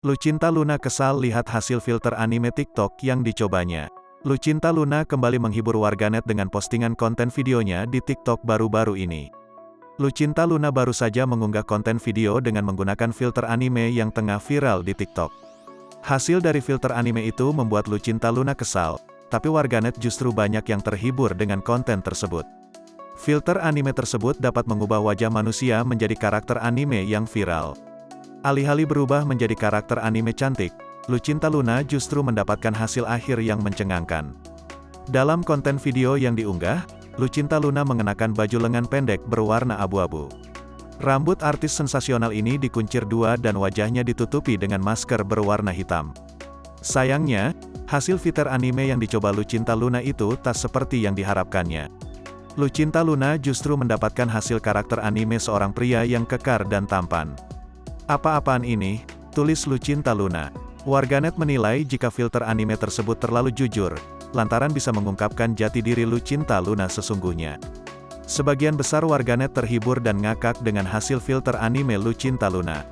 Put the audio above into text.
Lucinta Luna kesal lihat hasil filter anime TikTok yang dicobanya. Lucinta Luna kembali menghibur warganet dengan postingan konten videonya di TikTok baru-baru ini. Lucinta Luna baru saja mengunggah konten video dengan menggunakan filter anime yang tengah viral di TikTok. Hasil dari filter anime itu membuat Lucinta Luna kesal, tapi warganet justru banyak yang terhibur dengan konten tersebut. Filter anime tersebut dapat mengubah wajah manusia menjadi karakter anime yang viral. Alih-alih berubah menjadi karakter anime cantik, Lucinta Luna justru mendapatkan hasil akhir yang mencengangkan. Dalam konten video yang diunggah, Lucinta Luna mengenakan baju lengan pendek berwarna abu-abu. Rambut artis sensasional ini dikuncir dua dan wajahnya ditutupi dengan masker berwarna hitam. Sayangnya, hasil filter anime yang dicoba Lucinta Luna itu tak seperti yang diharapkannya. Lucinta Luna justru mendapatkan hasil karakter anime seorang pria yang kekar dan tampan. Apa-apaan ini? Tulis Lucinta Luna. Warganet menilai jika filter anime tersebut terlalu jujur, lantaran bisa mengungkapkan jati diri Lucinta Luna sesungguhnya. Sebagian besar warganet terhibur dan ngakak dengan hasil filter anime Lucinta Luna.